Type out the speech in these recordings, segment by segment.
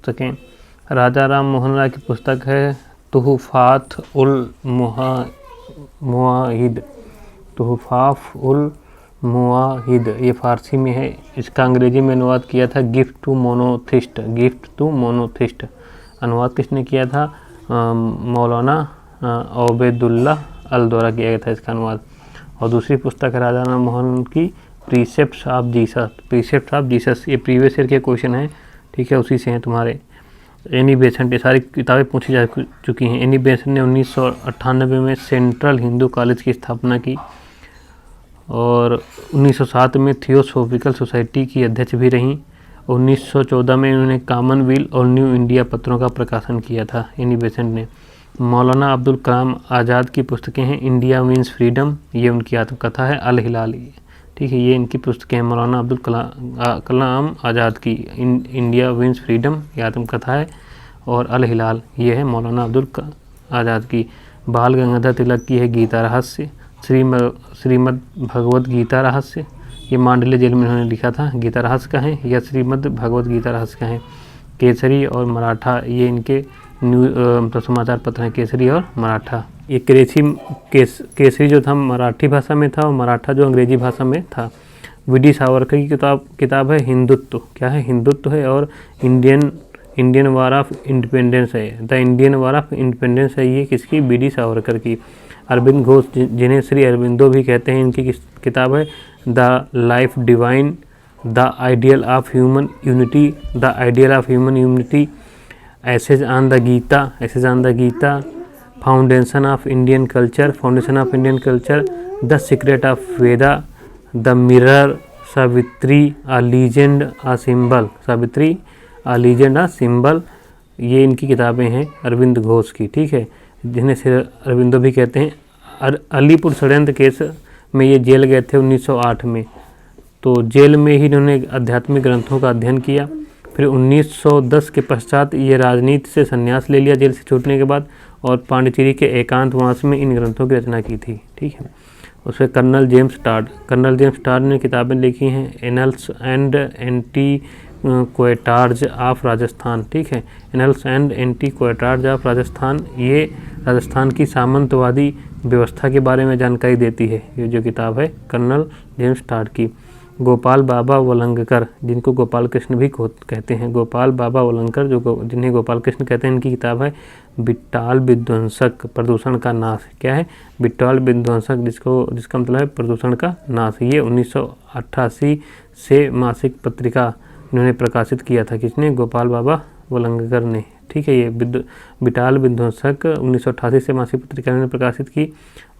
पुस्तकें। राजा राम मोहन राय की पुस्तक है तुहफ़ात उल मुवाहिद, तुहफ़ात उल मुवाहिद, ये फ़ारसी में है। इसका अंग्रेजी में अनुवाद किया था gift to monotheist, gift to monotheist. अनुवाद किसने किया था? मौलाना ओबेदुल्ला अल द्वारा किया गया था इसका अनुवाद। और दूसरी पुस्तक है राजा राम मोहन की precepts of Jesus, precepts of Jesus, ये प्रीवियस ईयर के क्वेश्चन हैं, ठीक है, उसी से हैं तुम्हारे। एनी बेसेंट, ये सारी किताबें पूछी जा चुकी हैं। एनी बेसेंट ने 1998 में सेंट्रल हिंदू कॉलेज की स्थापना की और 1907 में थियोसॉफिकल सोसाइटी की अध्यक्ष भी रहीं। 1914 में इन्होंने कॉमनवेल्थ और न्यू इंडिया पत्रों का प्रकाशन किया था एनी बेसेंट ने। मौलाना अब्दुल कलाम आज़ाद की पुस्तकें हैं इंडिया मीन्स फ्रीडम, ये उनकी आत्मकथा है। अल हिलाल, ठीक है, ये इनकी पुस्तकें हैं मौलाना अब्दुल कलाम आज़ाद की। इंडिया मीन्स फ्रीडम ये आत्मकथा है और अल हिलाल ये है मौलाना अब्दुल आज़ाद की। बाल गंगाधर तिलक की है गीता रहस्य, श्रीमद् भगवद गीता रहस्य, ये मांडले जेल में उन्होंने लिखा था। गीता रहस्य का है या श्रीमद् भगवद गीता रहस्य का है। केसरी और मराठा, ये इनके समाचार पत्र हैं, केसरी और मराठा। ये केसरी जो था मराठी भाषा में था और मराठा जो अंग्रेजी भाषा में था। वी.डी. सावरकर की किताब है हिंदुत्व, क्या है? हिंदुत्व है। और इंडियन वार ऑफ इंडिपेंडेंस है, the Indian war of independence है, ये किसकी? वी.डी. सावरकर की। अरविंद घोष, जिन्हें श्री अरविंदो भी कहते हैं, इनकी किताब है the life divine, the ideal of human unity, the ideal of human unity, essays on the Gita, essays on the Gita, foundation of Indian culture, foundation of Indian culture, the secret of Veda, the mirror, Savitri a legend a symbol, Savitri a legend a symbol, ये इनकी किताबें हैं अरविंद घोष की, ठीक है, जिन्हें श्री अरविंदो भी कहते हैं। अलीपुर षड्यंत्र केस में ये जेल गए थे 1908 में, तो जेल में ही इन्होंने आध्यात्मिक ग्रंथों का अध्ययन किया। फिर 1910 के पश्चात ये राजनीति से संन्यास ले लिया जेल से छूटने के बाद, और पांडिचेरी के एकांतवास में इन ग्रंथों की रचना की थी, ठीक है। उसमें कर्नल जेम्स टाड ने किताबें लिखी हैं annals and antiquities of Rajasthan, ठीक है, annals and antiquities of Rajasthan, ये राजस्थान की सामंतवादी व्यवस्था के बारे में जानकारी देती है, ये जो किताब है कर्नल जेम्स टाड की। गोपाल बाबा वलंगकर, जिनको गोपाल कृष्ण भी कहते हैं, गोपाल बाबा वलंगकर जिन्हें गोपाल कृष्ण कहते हैं, इनकी किताब है बिट्टाल विध्वंसक, प्रदूषण का नाश, क्या है? बिट्टाल विध्वंसक, जिसका मतलब है प्रदूषण का नाश। ये 1988 से मासिक पत्रिका इन्होंने प्रकाशित किया था, किसने? गोपाल बाबा वलंगकर ने, ठीक है। ये बिट्टाल विध्वंसक 1988 से मासिक पत्रिका इन्होंने प्रकाशित की,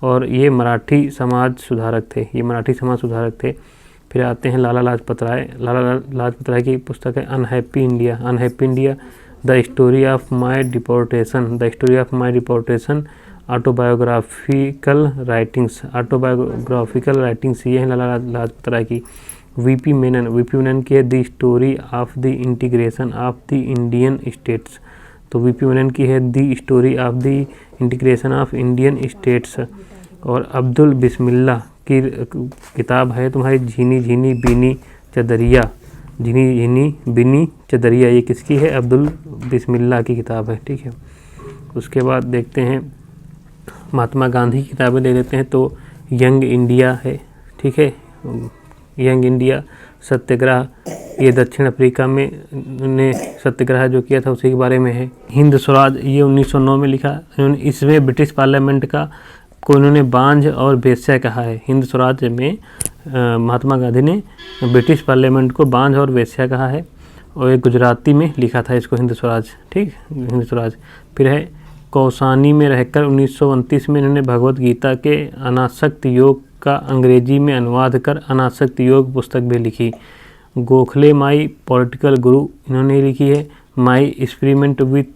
और ये मराठी समाज सुधारक थे, फिर आते हैं लाला लाजपत राय की पुस्तक है unhappy India, the story of my deportation, autobiographical writings, ये हैं लाला लाजपत राय की। वीपी मेनन की है the story of the integration of the Indian states, तो वीपी मेनन की है the story of the integration of Indian states. और अब्दुल बिस्मिल्लाह की किताब है तुम्हारी झीनी झीनी बीनी चदरिया, ये किसकी है? अब्दुल बिस्मिल्लाह की किताब है, ठीक है। उसके बाद देखते हैं महात्मा गांधी की किताबें ले लेते हैं, तो यंग इंडिया है, ठीक है, यंग इंडिया, सत्याग्रह, ये दक्षिण अफ्रीका में ने सत्याग्रह जो किया था उसी के बारे में है। हिंद स्वराज, ये 1909 में लिखा, इसमें ब्रिटिश पार्लियामेंट को इन्होंने बांझ और वेश्या कहा है। हिंद स्वराज में महात्मा गांधी ने ब्रिटिश पार्लियामेंट को बांझ और वेश्या कहा है, और एक गुजराती में लिखा था इसको हिंद स्वराज, ठीक, हिंद स्वराज। फिर है कौसानी में रहकर 1929 में इन्होंने भगवत गीता के अनासक्त योग का अंग्रेजी में अनुवाद कर अनासक्त योग पुस्तक भी लिखी। गोखले माई पॉलिटिकल गुरु इन्होंने लिखी है। माई एक्सपेरिमेंट विद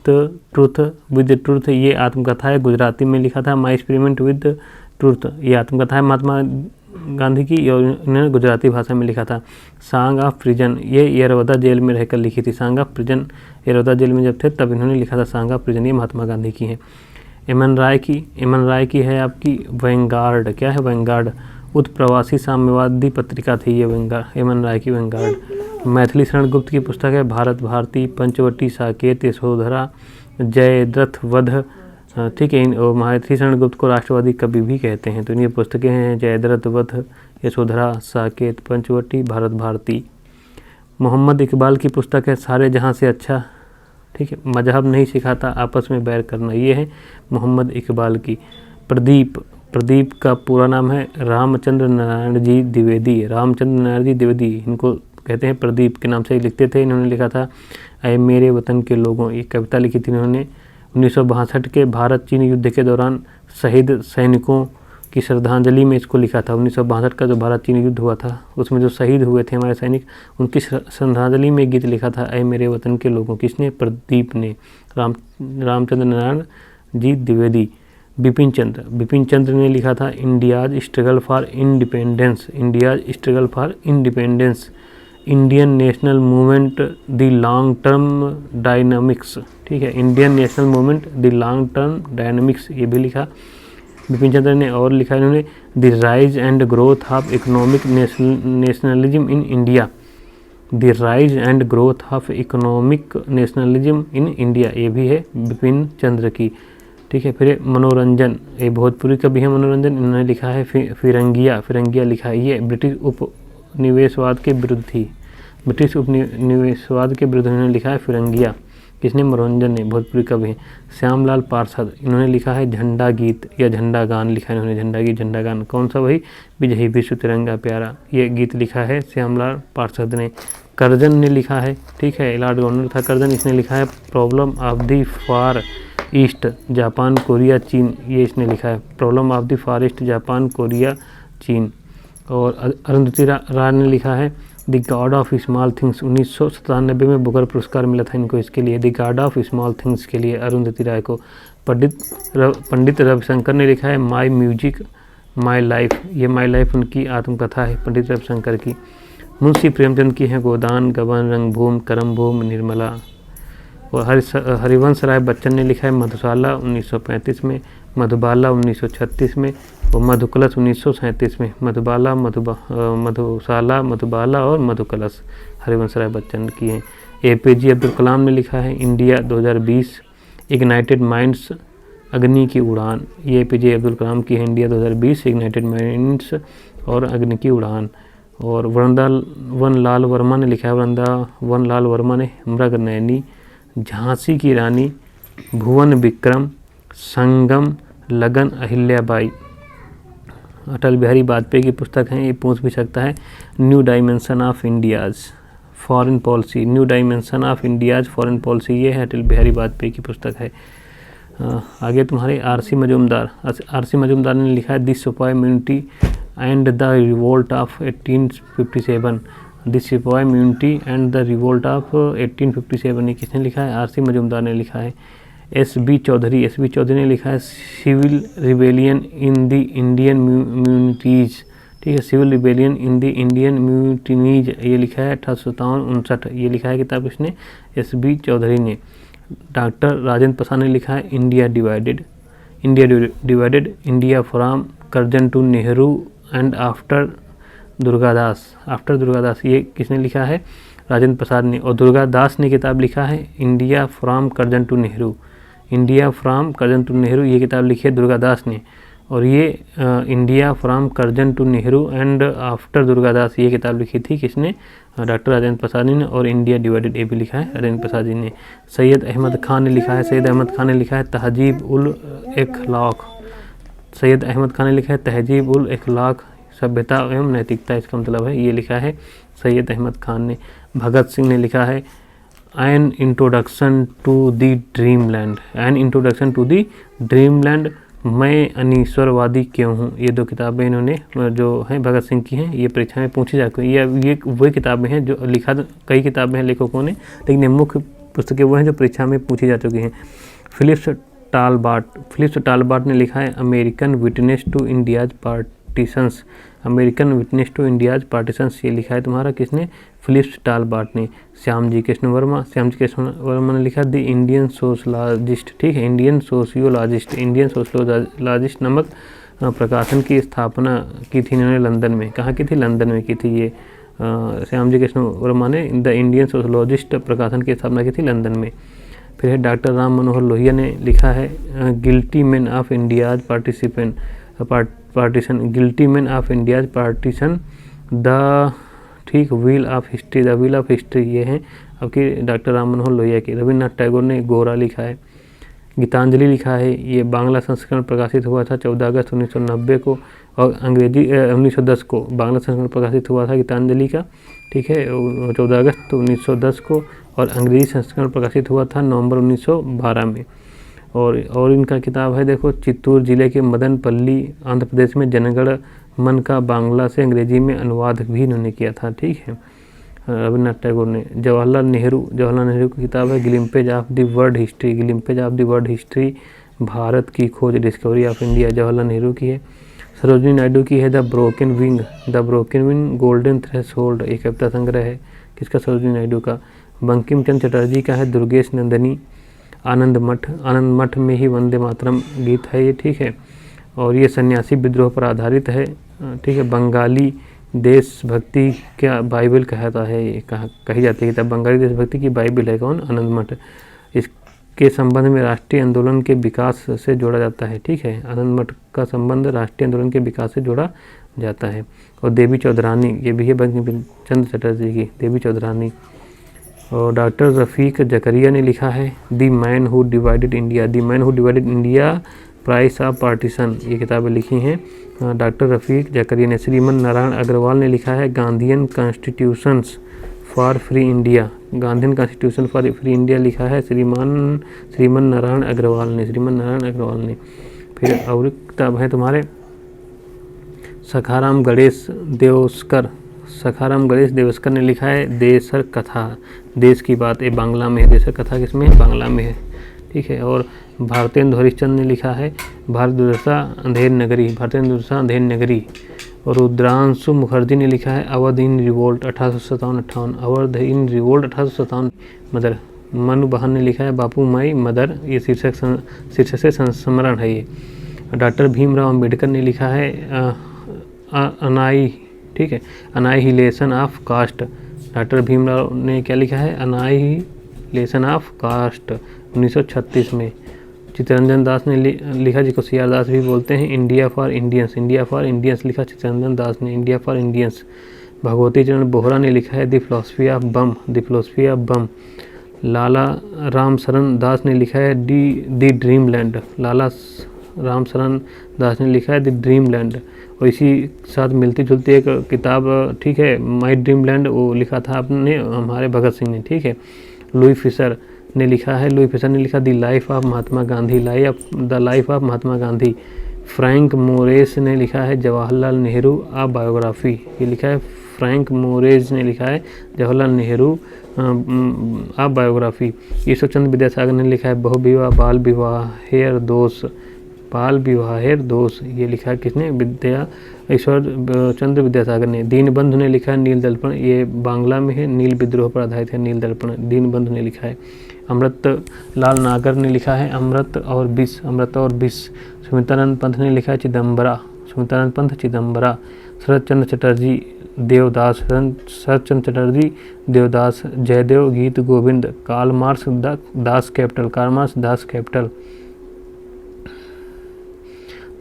ट्रूथ, ये आत्मकथा है, गुजराती में लिखा था। माई एक्सपेरिमेंट विद ट्रूथ, ये आत्मकथा है महात्मा गांधी की, और इन्होंने गुजराती भाषा में लिखा था। सॉन्ग ऑफ प्रिजन, ये यरवदा जेल में रहकर लिखी थी। Song of prison, Yerwada jail में जब थे तब इन्होंने लिखा था सॉन्ग ऑफ प्रिजन, ये महात्मा गांधी की है। एमएन राय की है आपकी वैंगार्ड, क्या है? वैंगार्ड, उत्प्रवासी साम्यवादी पत्रिका थी ये एमएन राय की वैंगार्ड। मैथिली शरण गुप्त की पुस्तक है भारत भारती, पंचवटी, साकेत, यशोधरा, जयद्रथ वध, ठीक है। और मैथिली शरण गुप्त को राष्ट्रवादी कवि भी कहते हैं। तो ये पुस्तकें हैं जयद्रथ वध, यशोधरा, साकेत, पंचवटी, भारत भारती। मोहम्मद इकबाल की पुस्तक है सारे जहां से अच्छा, ठीक है। मजहब नहीं सिखाता आपस में बैर करना, ये है मोहम्मद इकबाल की। प्रदीप, प्रदीप का पूरा नाम है रामचंद्र नारायण जी द्विवेदी। रामचंद्र नारायण जी द्विवेदी इनको कहते हैं, प्रदीप के नाम से लिखते थे। इन्होंने लिखा था ऐ मेरे वतन के लोगों, ये कविता लिखी थी इन्होंने 1962 के भारत चीन युद्ध के दौरान शहीद सैनिकों की श्रद्धांजलि में इसको लिखा था। 1962 का जो भारत चीन युद्ध हुआ था उसमें जो शहीद हुए थे हमारे सैनिक, उनकी श्रद्धांजलि में गीत लिखा था ऐ मेरे वतन के लोगों। किसने? प्रदीप ने। रामचंद्र नारायण जी द्विवेदी। बिपिन चंद्र, बिपिन चंद्र ने लिखा था India's struggle for independence, India's struggle for independence, Indian national movement the long term dynamics, ठीक है। Indian national movement the long term dynamics, ये भी लिखा बिपिन चंद्र ने। और लिखा इन्होंने the rise and growth of economic nationalism in India, the rise and growth of economic nationalism in India, ये भी है बिपिन चंद्र की, ठीक है। फिर मनोरंजन, ये भोजपुरी कवि है मनोरंजन, इन्होंने लिखा है फिरंगिया, फिरंगिया लिखा है। ये ब्रिटिश उपनिवेशवाद के विरुद्ध थी, ब्रिटिश उपनिवेशवाद के विरुद्ध इन्होंने लिखा है फिरंगिया। किसने? मनोरंजन ने, भोजपुरी कवि हैं। श्यामलाल पार्षद, इन्होंने लिखा है झंडा गीत या झंडा गान लिखा है इन्होंने, झंडा गीत झंडा गान। कौन सा? वही विजयी विश्व तिरंगा प्यारा, ये गीत लिखा है श्यामलाल पार्षद ने। कर्जन ने लिखा है, ठीक है, लॉर्ड गवर्नर था कर्जन, इसने लिखा है problem of the far east, Japan, Korea, चीन, ये इसने लिखा है problem of the far east, Japan, Korea, चीन। और अरुंधति राय ने लिखा है the God of small things, 1997 में बुकर पुरस्कार मिला था इनको इसके लिए, the God of small things के लिए अरुंधति राय को। पंडित रविशंकर ने लिखा है माई म्यूजिक माई लाइफ, ये माई लाइफ उनकी आत्मकथा है पंडित रविशंकर की। मुंशी प्रेमचंद की है गोदान, गबन, रंगभूमि, करमभूमि, निर्मला। और हरिवंश राय बच्चन ने लिखा है मधुशाला 1935 में, मधुबाला 1936 में और मधुकलश 1937 में। मधुबाला, मधुशाला, मधुबाला और मधुकलश हरिवंश राय बच्चन की हैं। APJ अब्दुल कलाम ने लिखा है इंडिया 2020, इग्नाइटेड माइंड्स, अग्नि की उड़ान, ये APJ अब्दुल कलाम की है इंडिया 2020, इग्नाइटेड माइंड्स और अग्नि की उड़ान। और वृंदावन लाल वर्मा ने लिखा है, वृंदावन लाल वर्मा ने मृग नयनी, झांसी की रानी, भुवन विक्रम, संगम, लगन, अहिल्याबाई। अटल बिहारी वाजपेयी की पुस्तक है, ये पूछ भी सकता है, new dimension of India's foreign policy, new dimension of India's foreign policy, ये है अटल बिहारी वाजपेयी की पुस्तक है। आगे तुम्हारे RC मजूमदार, RC मजूमदार ने लिखा है the sipahi mutiny and the revolt of 1857, the sipahi mutiny and the revolt of 1857, ये किसने लिखा है? RC मजूमदार ने लिखा है। SB चौधरी ने लिखा है civil rebellion in the Indian mutinies, ठीक है, civil rebellion in the Indian mutinies, ये लिखा है 1857-59, ये लिखा है किताब इसने SB चौधरी ने। डॉक्टर राजेंद्र प्रसाद ने लिखा है India divided, India from Curzon to Nehru and after Durgadas, ये किसने लिखा है? राजेंद्र प्रसाद ने। और दुर्गादास ने किताब लिखा है India from Curzon to Nehru, ये किताब लिखी है दुर्गादास ने। और ये India from Curzon to Nehru and after Durgadas, ये किताब लिखी थी किसने? डॉक्टर राजेंद्र प्रसाद ने। और इंडिया डिवाइडेड, ये भी लिखा है राजेंद्र प्रसाद जी ने। सैयद अहमद खान ने लिखा है तहजीब उल अखलाक, सभ्यता एवं नैतिकता, इसका मतलब है, ये लिखा है सैयद अहमद खान ने। भगत सिंह ने लिखा है an introduction to the dreamland, मैं अनीश्वरवादी क्यों हूँ, ये दो किताबें इन्होंने जो हैं भगत सिंह की हैं, ये परीक्षा में पूछी जाती हैं। ये वही किताबें हैं जो लिखा, कई किताबें हैं लेखकों ने, लेकिन मुख्य पुस्तकें वो हैं जो परीक्षा में पूछी जा चुकी हैं। फिलिप्स टालबार्ट ने लिखा है American witness to India's partitions, ये लिखा है तुम्हारा किसने? फिलिप्स टालबार्ट ने। श्यामजी कृष्ण वर्मा ने लिखा द इंडियन सोशलॉजिस्ट, ठीक है, इंडियन सोशलॉजिस्ट नामक प्रकाशन की स्थापना की थी इन्होंने लंदन में। कहाँ की थी? लंदन में की थी ये। श्याम जी कृष्ण वर्मा ने द इंडियन सोशोलॉजिस्ट प्रकाशन की स्थापना की थी लंदन में। फिर है डॉक्टर राम मनोहर लोहिया ने लिखा है guilty man of India's partition, guilty man of India's partition the ठीक wheel of history, the wheel of history, ये है आपकी डॉक्टर राम मनोहर लोहिया की। रविन्द्रनाथ टैगोर ने गोरा लिखा है। गीतांजलि लिखा है, ये बांग्ला संस्करण प्रकाशित हुआ था 14 अगस्त 1990 को, और अंग्रेजी 1910 को बांग्ला संस्करण प्रकाशित हुआ था गीतांजलि का, ठीक है, 14 अगस्त 1910 को, और अंग्रेजी संस्करण प्रकाशित हुआ था नवंबर 1912 में। और इनका किताब है देखो, चित्तूर जिले के मदनपल्ली आंध्र प्रदेश में जनगण मन का बांग्ला से अंग्रेजी में अनुवाद भी इन्होंने किया था, ठीक है, रविन्द्रनाथ टैगोर ने। जवाहरलाल नेहरू की किताब है glimpses of the world history, glimpses of the world history, Bharat की खोज, discovery of India, Jawaharlal Nehru की है। सरोजिनी नायडू की है the broken wing, golden threshold, एक कविता संग्रह है, किसका, सरोजिनी नायडू का। बंकिम चंद्र चटर्जी का है दुर्गेश नंदिनी, आनंद मठ में ही वंदे मातरम गीत है ये, ठीक है, और ये सन्यासी विद्रोह पर आधारित है, ठीक है। बंगाली देशभक्ति क्या बाइबल कहता है, ये कही जाती है, तब बंगाली देशभक्ति की बाइबल है कौन, आनंद मठ। इसके संबंध में राष्ट्रीय आंदोलन के विकास से जोड़ा जाता है, ठीक है, आनंद मठ का संबंध राष्ट्रीय आंदोलन के विकास से जोड़ा जाता है। और देवी चौधरानी, ये भी है बंकिम चंद्र चटर्जी की, देवी चौधरानी। और डॉक्टर रफ़ीक जकरिया ने लिखा है the man who divided India, price of partition, ये किताबें लिखी हैं डॉक्टर रफ़ीक जकरिया ने। श्रीमन नारायण अग्रवाल ने लिखा है Gandhian constitutions for free India, Gandhian constitution for free India लिखा है श्रीमन नारायण अग्रवाल ने। फिर और किताब है तुम्हारे सखाराम गणेश देवस्कर ने लिखा है देशर कथा, देश की बात, ये बांग्ला में है, देशर कथा किसमें है, बांग्ला में है, ठीक है। और भारतेंदु हरिश्चंद्र ने लिखा है भारत दुर्दशा अंधेर नगरी। और रुद्रांशु मुखर्जी ने लिखा है Awadh in revolt 1857, mother. Manu बहान ने लिखा है बापू माई मदर, ये शीर्षक से संस्मरण है ये। डॉक्टर भीमराव अंबेडकर ने लिखा है ठीक है, अनाइहिलेशन ऑफ कास्ट, डॉक्टर भीमराव ने क्या लिखा है, अनाइहिलेशन ऑफ कास्ट, 1936 में। चित्तरंजन दास ने लिखा, जिसको सीआर दास भी बोलते हैं, इंडिया फॉर इंडियंस लिखा चित्तरंजन दास ने, इंडिया फॉर इंडियंस। भगवती चरण बोहरा ने लिखा है द फिलॉसफी ऑफ बम। लाला राम शरण दास ने लिखा है द ड्रीमलैंड, द ड्रीमलैंड। और इसी साथ मिलती जुलती एक किताब, ठीक है, माई ड्रीमलैंड, वो लिखा था आपने हमारे भगत सिंह ने, ठीक है। लुई फिशर ने लिखा the life of Mahatma Gandhi. Frank मोरेस ने लिखा है जवाहरलाल नेहरू आ बायोग्राफी, ये लिखा है फ्रैंक मोरेज ने लिखा है जवाहरलाल नेहरू आ बायोग्राफी। ईश्वर विद्यासागर ने लिखा है बहुविवाह बाल विवाहेर दोष, ये लिखा है किसने, ईश्वर चंद्र विद्यासागर ने। दीनबंधु ने लिखा है नील दर्पण, ये बांग्ला में है, नील विद्रोह पर आधारित है नील दर्पण, दीनबंधु ने लिखा है। अमृत लाल नागर ने लिखा है अमृत और विष। सुमित्रानंद पंत ने लिखा है चिदम्बरा। शरद चंद्र Chatterjee Devdas. Jaydev Geet Govind. Karl Marx Das Capital.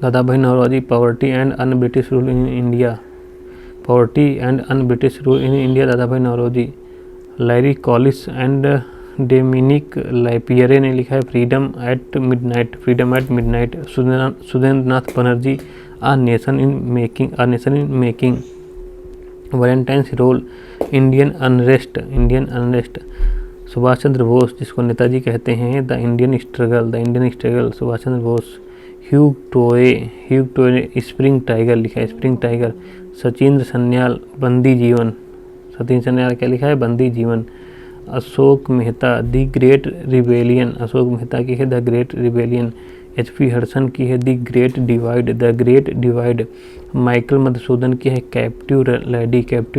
Dadabhai Naoroji poverty and un British rule in India, Dadabhai Naoroji. Larry Collins and Dominique Lapierre ने लिखा है freedom at midnight. Surendranath Banerjee a nation in making. Valentine's रोल, इंडियन अनरेस्ट। सुभाष चंद्र बोस, जिसको नेताजी कहते हैं, the Indian struggle, Subhash Chandra Bose. Hugh Toye spring tiger लिखा है, spring tiger. Sachindra Sanyal बंदी जीवन, सचिन सन्याल क्या लिखा है, बंदी जीवन। Ashok Mehta the great rebellion, Ashok Mehta की है the great rebellion. HP. Hudson की है the great divide. Michael Madhusudan की है कैप्टिव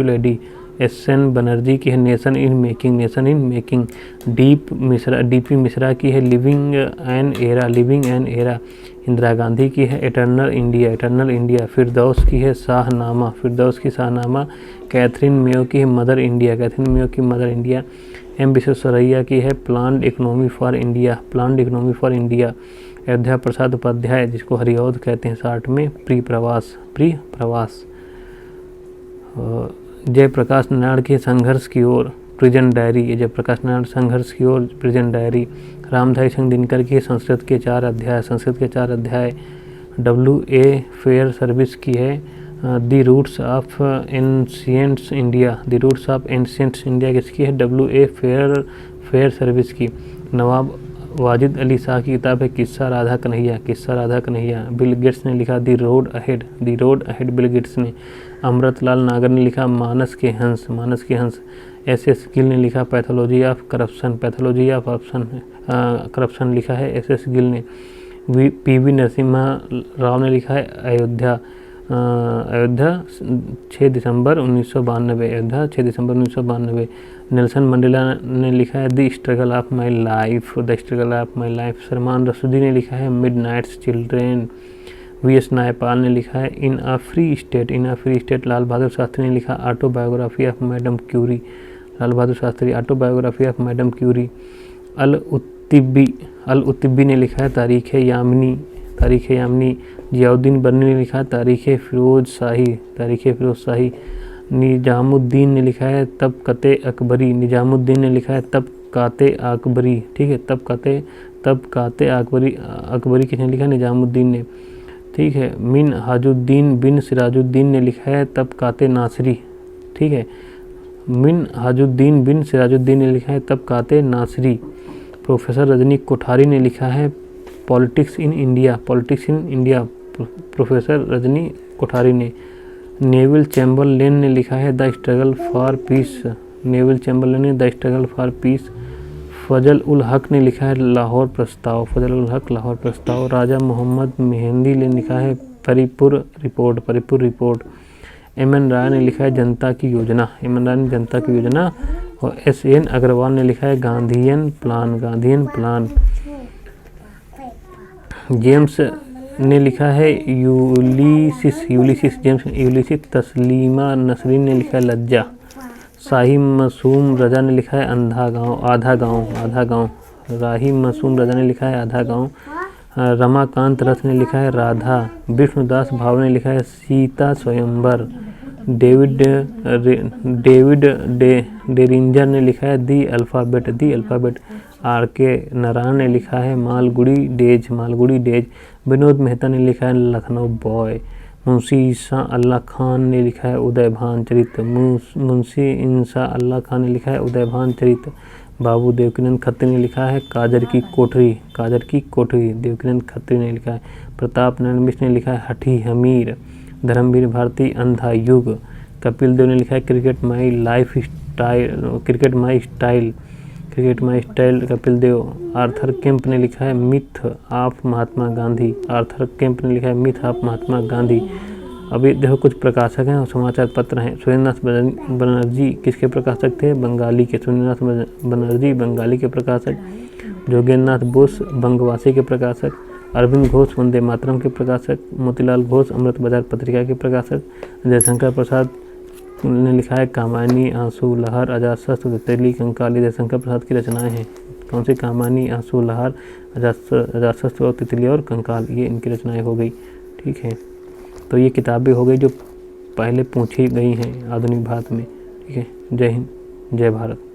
लेडी। SN बनर्जी की है nation in making, nation in making. DP Mishra की है living an era, living an era. Indira Gandhi की है एटर्नल इंडिया, एटर्नल इंडिया। फिरदौस की है शाहनामा, फिरदौस की शाहनामा। कैथरीन मेयो की है मदर इंडिया, कैथरीन मेयो की मदर इंडिया। M विश्वेश्वरैया की है planned economy for India, planned economy for India. Ayodhya Prasad Upadhyay जिसको हरिऔध कहते हैं शार्ट में, प्री प्रवास, प्री प्रवास। जयप्रकाश नारायण की संघर्ष की ओर, प्रिजन डायरी, ये जयप्रकाश नारायण संघर्ष की ओर, प्रिजन डायरी। रामधारी सिंह दिनकर की संस्कृत के 4 अध्याय, संस्कृत के 4 अध्याय। WA फेयर सर्विस की है the roots of ancients India, the roots of ancients India किसकी है? WA फेयर सर्विस की। नवाब वाजिद अली शाह की किताब है किस्सा राधा कन्हैया, किस्सा राधा कन्हैया। बिल गेट्स ने लिखा the road ahead, the road ahead Bill Gates ने। अमृतलाल नागर ने लिखा मानस के हंस, मानस के हंस। SS गिल ने लिखा pathology of corruption, pathology of corruption लिखा है SS गिल ने। PV नरसिम्हा राव ने लिखा है Ayodhya, Ayodhya 6 December 1992, Ayodhya 6 December 1992। Nelson Mandela ने लिखा है the struggle of my life, the struggle of my life. Salman Rushdie ने लिखा है मिडनाइट्स चिल्ड्रेन। VS नायपाल ने लिखा है in a free state, in a free state. Lal Bahadur Shastri ने लिखा autobiography of madam Curie, Lal Bahadur Shastri autobiography of madam Curie. Al Utbi ने लिखा है तारीख़ यामिनी, तारीख़ यामिनी। जियाउद्दीन बर्नी ने लिखा है तारीख़ फ़िरोज़ शाही, तारीख़ फ़िरोज़ शाही। निजामुद्दीन ने लिखा है तबक़ाते अकबरी, निजामुद्दीन ने लिखा है तबक़ाते अकबरी, ठीक है, तबक़ाते अकबरी, अकबरी किसने लिखा? निजामुद्दीन ने, ठीक है। मिन हाजुद्दीन बिन सिराजुद्दीन ने लिखा है तबक़ाते नासिरी, ठीक है। मिन हाजुद्दीन बिन सिराजुद्दीन ने लिखा है तबक़ाते नासिरी। प्रोफेसर रजनी कोठारी ने लिखा है politics in India, politics in India, professor Rajni Kothari ने। नेविल चैम्बरलेन ने लिखा है the struggle for piece, Neville Chamberlain ने द स्ट्रगल फॉर पीस। फजल उल हक ने लिखा है लाहौर प्रस्ताव, फजल उल हक लाहौर प्रस्ताव। राजा मोहम्मद मेहंदी ने लिखा है Paripur report, Paripur report. MN राय ने लिखा है जनता की योजना, MN राय ने जनता की योजना। और SN अग्रवाल ने लिखा है Gandhian plan, Gandhian plan. James ने लिखा है Ulysses, Ulysses, James Ulysses. Taslima Nasrin ने लिखा है लज्जा। शाही मासूम रजा ने लिखा है अंधा गांव, आधा गांव, आधा गांव। राही मासूम रजा ने लिखा है आधा गांव। रमाकांत रथ ने लिखा है राधा। विष्णुदास भाव ने लिखा है सीता स्वयंवर। डेविड डेरिंजर ने लिखा है दी अल्फ़ाबेट, दी अल्फ़ाबेट। RK नारायण ने लिखा है मालगुड़ी डेज, मालगुड़ी डेज। विनोद मेहता ने लिखा है लखनऊ बॉय। मुंशी ईसा अल्लाह खान ने लिखा है उदयभान चरित, मुंशी इंसा अल्लाह खान ने लिखा है उदयभान चरित। बाबू देवकीनंद खत्री ने लिखा है काजर की कोठरी, काजर की कोठरी, देवकीनंद खत्री ने लिखा है। प्रताप नारायण मिश्र ने लिखा है हठी हमीर। धर्मवीर भारती अंधा युग। कपिल देव ने लिखा है cricket my life style, cricket my style, cricket my style Kapil Dev. Arthur Kemp ने लिखा है myth of Mahatma Gandhi, Arthur Kemp ने लिखा है मिथ ऑफ महात्मा गांधी। अभी देखो कुछ प्रकाशक हैं और समाचार पत्र हैं। सुरेंद्रनाथ बनर्जी किसके प्रकाशक थे? बंगाली के। सुरेंद्रनाथ बनर्जी बंगाली के प्रकाशक। जोगेंद्रनाथ बोस बंगवासी के प्रकाशक। अरविंद घोष वंदे मातरम के प्रकाशक। मोतीलाल घोष अमृत बाजार पत्रिका के प्रकाशक। जयशंकर प्रसाद ने लिखा है कामायनी, आंसू, लहर, अजातशत्रु, तितली, कंकाल। जयशंकर प्रसाद की रचनाएं हैं। कौन सी? कामायनी, आंसू, लहर, अजातशत्रु और तितली और कंकाल, ये इनकी रचनाएं हो गई। ठीक है, तो ये किताबें हो गई जो पहले पूछी गई हैं आधुनिक भारत में। ठीक है, जय हिंद, जय भारत।